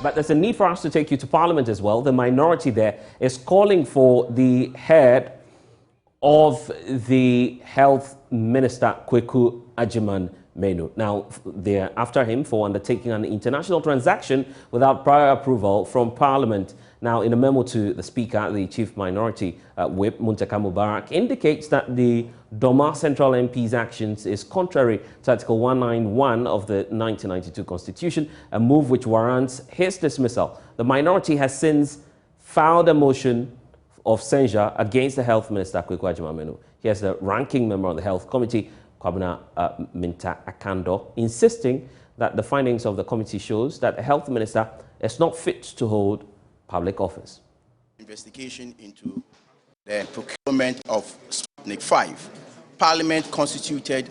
But there's a need for us to take you to Parliament as well. The minority there is calling for the head of the Health Minister, Kweku Agyeman-Manu. Now, they're after him for undertaking an international transaction without prior approval from Parliament. Now, in a memo to the Speaker, the Chief Minority Whip, Muntaka Mubarak, indicates that the Doma Central MP's actions is contrary to Article 191 of the 1992 Constitution, a move which warrants his dismissal. The minority has since filed a motion of censure against the Health Minister, Kweku Agyeman-Manu. Here's the ranking member of the Health Committee, Kwabena Minta Akando, insisting that the findings of the committee shows that the Health Minister is not fit to hold public office. Investigation into the procurement of Sputnik 5. Parliament constituted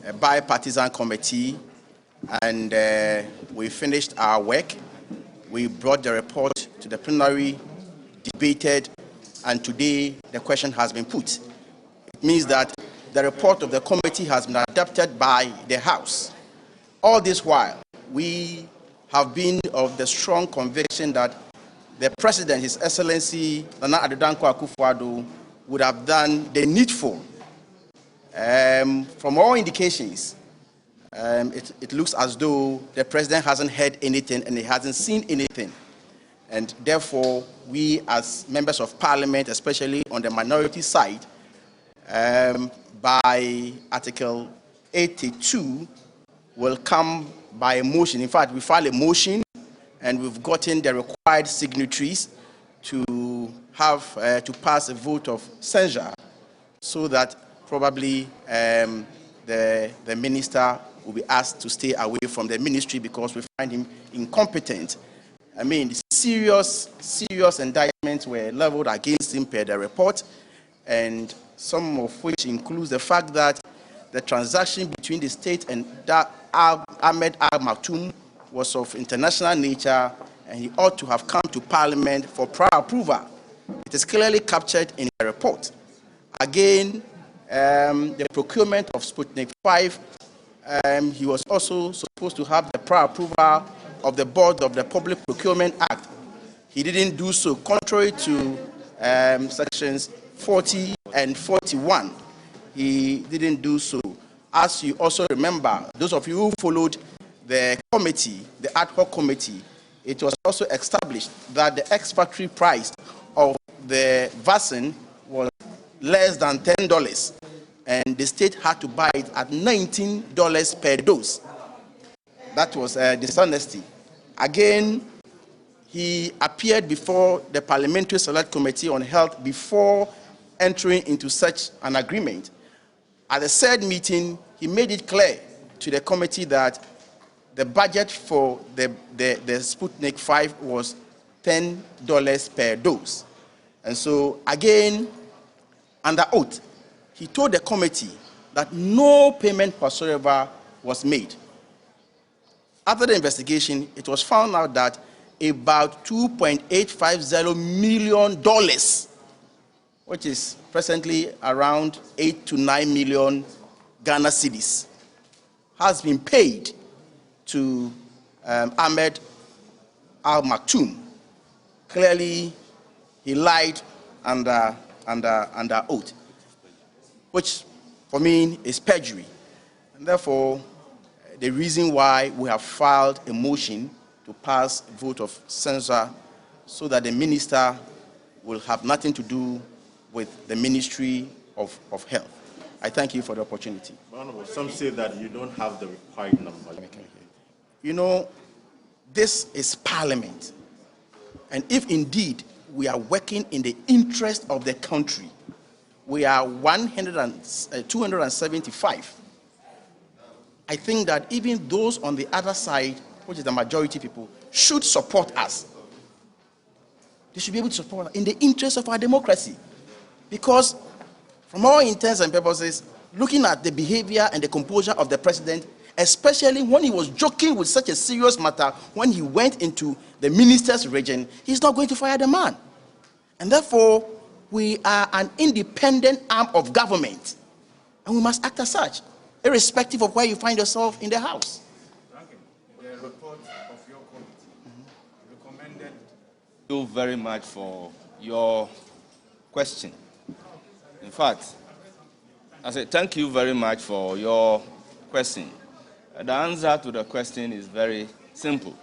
a bipartisan committee, and we finished our work. We brought the report to the plenary, debated, and today the question has been put. It means that the report of the committee has been adopted by the House. All this while, we have been of the strong conviction that the President, His Excellency Nana Addo Dankwa Akufo-Addo, would have done the needful. From all indications, it looks as though the President hasn't heard anything and he hasn't seen anything. And therefore, we as members of Parliament, especially on the minority side, by Article 82, will come by a motion. In fact, we filed a motion and we've gotten the required signatories to have to pass a vote of censure, so that probably the minister will be asked to stay away from the ministry because we find him incompetent. I mean, serious indictments were leveled against him per the report, and some of which includes the fact that the transaction between the state and Ahmed Al Maktoum was of international nature, and he ought to have come to Parliament for prior approval. It is clearly captured in the report. Again, the procurement of Sputnik 5, he was also supposed to have the prior approval of the Board of the Public Procurement Act. He didn't do so, contrary to sections 40 and 41. He didn't do so. As you also remember, those of you who followed the committee, the ad hoc committee, it was also established that the ex-factory price of the vaccine was less than $10, and the state had to buy it at $19 per dose. That was dishonesty. Again, he appeared before the Parliamentary Select Committee on Health before entering into such an agreement. At the said meeting, he made it clear to the committee that the budget for the Sputnik 5 was $10 per dose. And so, again, under oath, he told the committee that no payment whatsoever was made. After the investigation, it was found out that about $2.850 million, which is presently around 8 to 9 million Ghana cedis, has been paid to Ahmed Al Maktoum. Clearly, he lied under oath, which for me is perjury. And therefore, the reason why we have filed a motion to pass a vote of censure, so that the minister will have nothing to do with the Ministry of Health. I thank you for the opportunity. Honorable, some say that you don't have the required number. You know, this is Parliament. And if indeed we are working in the interest of the country, we are 275. I think that even those on the other side, which is the majority people, should support us. They should be able to support us in the interest of our democracy. Because from all intents and purposes, looking at the behavior and the composure of the president, especially when he was joking with such a serious matter, when he went into the minister's region, he's not going to fire the man. And therefore, we are an independent arm of government, and we must act as such, irrespective of where you find yourself in the House. The report of your committee you very much for your question. In fact, I say thank you very much for your question. The answer to the question is very simple.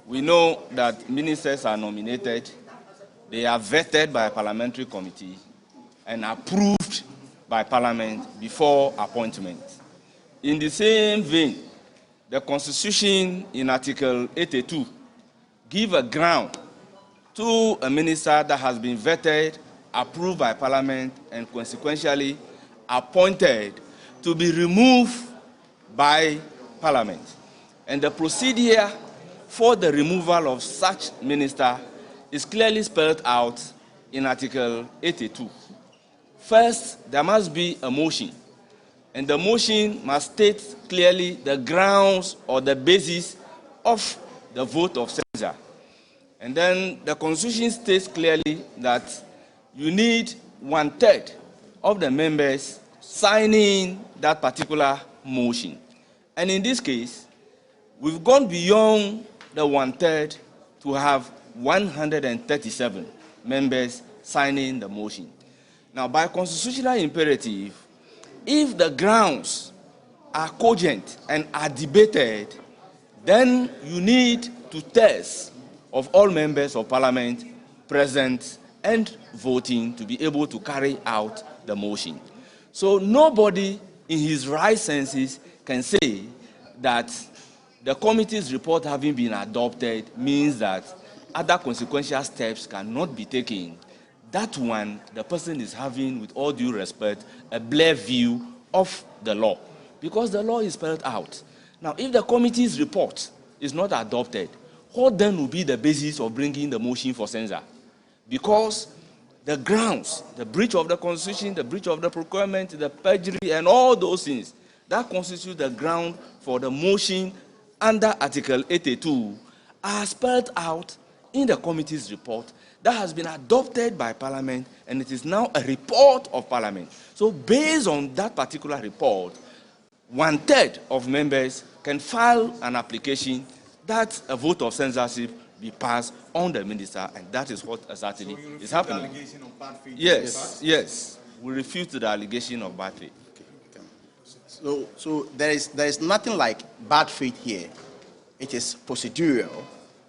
We know that ministers are nominated, they are vetted by a parliamentary committee and approved by Parliament before appointment. In the same vein, the Constitution in Article 82 gives a ground to a minister that has been vetted, approved by Parliament, and consequentially appointed to be removed by Parliament. And the procedure for the removal of such minister is clearly spelled out in Article 82. First, there must be a motion, and the motion must state clearly the grounds or the basis of the vote of censure. And then the Constitution states clearly that you need 1/3 of the members signing that particular motion. And in this case, we've gone beyond the 1/3 to have 137 members signing the motion. Now, by constitutional imperative, if the grounds are cogent and are debated, then you need 2/3 of all members of Parliament present and voting to be able to carry out the motion. So nobody in his right senses can say that the committee's report having been adopted means that other consequential steps cannot be taken. That one, the person is having, with all due respect, a blurred view of the law, because the law is spelled out. Now, if the committee's report is not adopted, what then will be the basis of bringing the motion for censure? Because the grounds, the breach of the Constitution, the breach of the procurement, the perjury, and all those things, that constitute the ground for the motion under Article 82 are spelled out in the committee's report that has been adopted by Parliament, and it is now a report of Parliament. So based on that particular report, 1/3 of members can file an application that a vote of censorship be passed on the minister, and that is what exactly is happening. The allegation of bad faith? Yes. We refute the allegation of bad faith. So there is nothing like bad faith here. It is procedural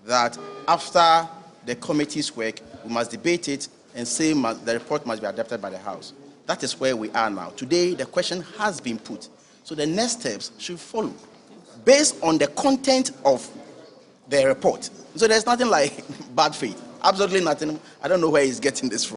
that after the committee's work, we must debate it and say the report must be adopted by the House. That is where we are now. Today, the question has been put. So the next steps should follow based on the content of the report. So there's nothing like bad faith. Absolutely nothing. I don't know where he's getting this from.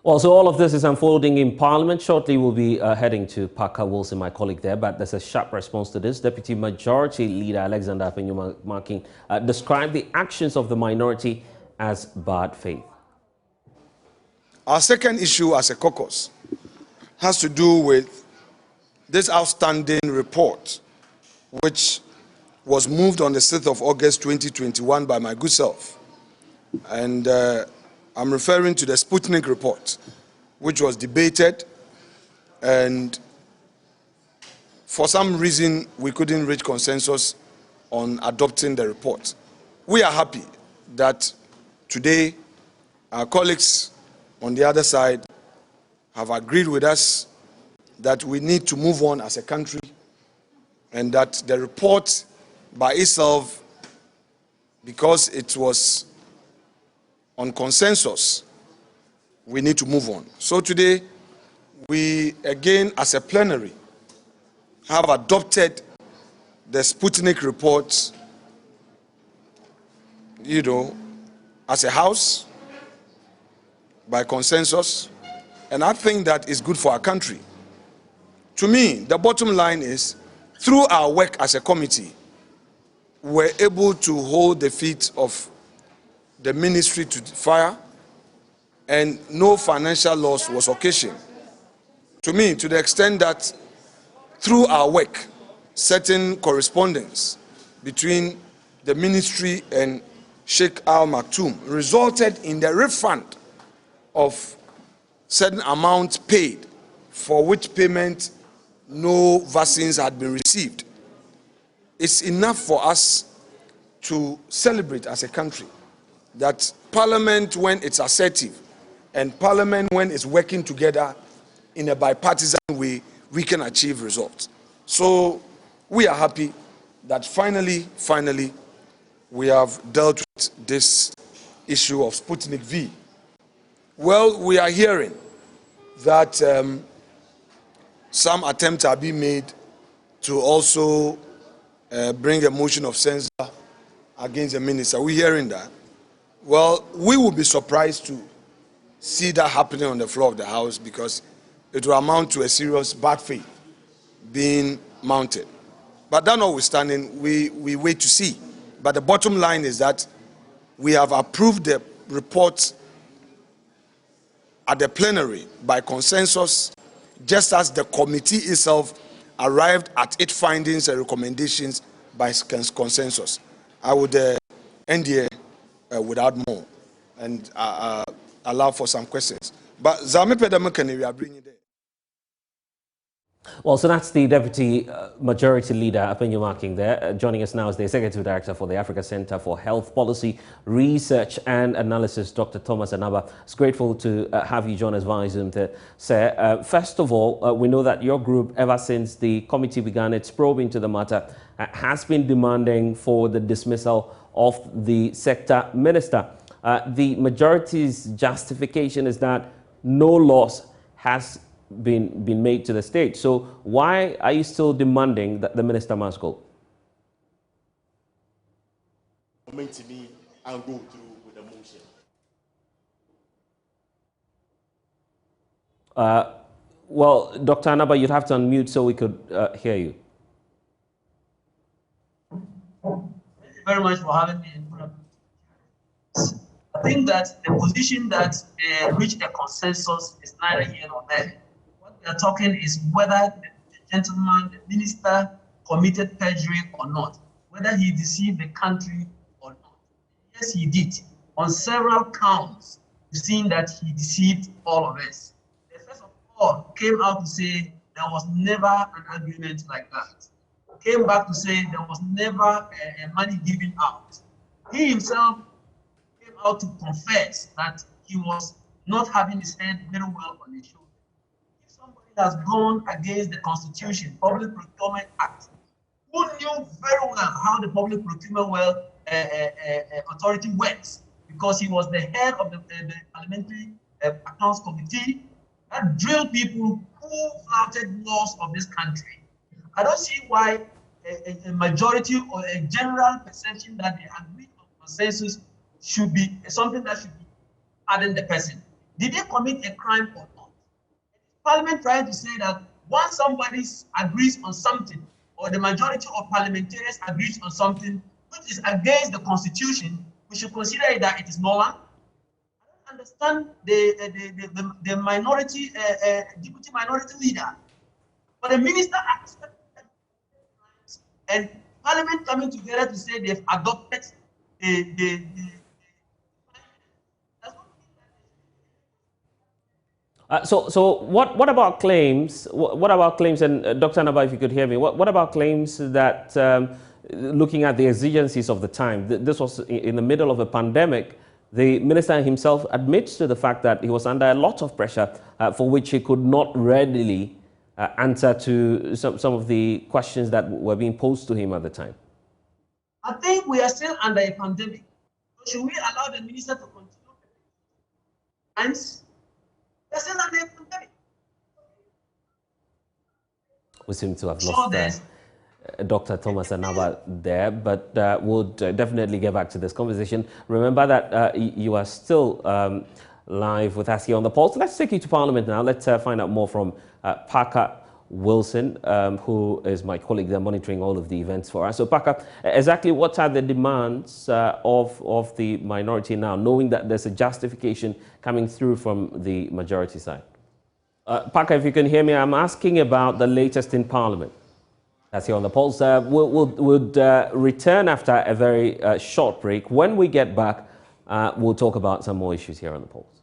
Well, so all of this is unfolding in Parliament. Shortly, we'll be heading to Parker Wilson, my colleague there, but there's a sharp response to this. Deputy Majority Leader Alexander Apenyumakin described the actions of the minority as bad faith. Our second issue as a caucus has to do with this outstanding report, which was moved on the 6th of August 2021 by my good self. And I'm referring to the Sputnik report, which was debated, and for some reason we couldn't reach consensus on adopting the report. We are happy that today our colleagues on the other side have agreed with us that we need to move on as a country, and that the report by itself, because it was on consensus, we need to move on. So today, we again, as a plenary, have adopted the Sputnik report, as a House, by consensus, and I think that is good for our country. To me, the bottom line is, through our work as a committee, we're able to hold the feet of the ministry to fire, and no financial loss was occasioned. To me, to the extent that through our work, certain correspondence between the ministry and Sheikh Al Maktoum resulted in the refund of certain amounts paid, for which payment no vaccines had been received. It's enough for us to celebrate as a country that Parliament, when it's assertive, and Parliament, when it's working together in a bipartisan way, we can achieve results. So we are happy that finally, we have dealt with this issue of Sputnik V. Well, we are hearing that some attempts are being made to also bring a motion of censure against the minister. We're hearing that. Well, we will be surprised to see that happening on the floor of the House, because it will amount to a serious bad faith being mounted. But that notwithstanding, we wait to see. But the bottom line is that we have approved the report at the plenary by consensus, just as the committee itself arrived at its findings and recommendations by consensus. I would end here without more and allow for some questions. But Zame Pedamekane, we are bringing there. Well, so that's the Deputy Majority Leader, Apenyo Marking there. Joining us now is the Executive Director for the Africa Center for Health Policy, Research and Analysis, Dr. Thomas Anaba. It's grateful to have you join us via Zoom, sir. First of all, we know that your group, ever since the committee began its probe into the matter, has been demanding for the dismissal of the sector minister. The majority's justification is that no loss has been made to the state. So why are you still demanding that the minister must go? Coming to me and go through with the motion. Well, Dr. Anaba, you'd have to unmute so we could hear you. Thank you very much for having me. I think that the position that reached a consensus is neither here nor there. What we are talking is whether the gentleman, the minister, committed perjury or not, whether he deceived the country or not. Yes, he did. On several counts, we've seen that he deceived all of us. The first of all came out to say there was never an agreement like that. Came back to say there was never a money given out. He himself came out to confess that he was not having his head very well on his shoulder. If somebody has gone against the Constitution, Public Procurement Act, who knew very well how the Public Procurement Authority works, because he was the head of the Parliamentary Accounts Committee that drilled people who flouted laws of this country. I don't see why a majority or a general perception that they agree on consensus should be something that should be adding the person. Did they commit a crime or not? Parliament trying to say that once somebody agrees on something, or the majority of parliamentarians agrees on something which is against the Constitution, we should consider that it is null. I don't understand the minority, deputy minority leader, but the minister accepted and Parliament coming together to say they've adopted So what about claims? What about claims? And Dr. Anaba, if you could hear me, what about claims that looking at the exigencies of the time, this was in the middle of a pandemic, the minister himself admits to the fact that he was under a lot of pressure for which he could not readily answer to some of the questions that were being posed to him at the time? I think we are still under a pandemic. So should we allow the minister to continue? And we're still under a pandemic. We seem to have lost Dr. Thomas Anaba there, but we'll definitely get back to this conversation. Remember that you are still live with us here on The Pulse. Let's take you to Parliament now. Let's find out more from Parker Wilson, who is my colleague there monitoring all of the events for us. So Parker, exactly what are the demands of the minority now, knowing that there's a justification coming through from the majority side? Parker, if you can hear me, I'm asking about the latest in Parliament. That's here on The Pulse. We'll return after a very short break. When we get back, we'll talk about some more issues here on The Pulse.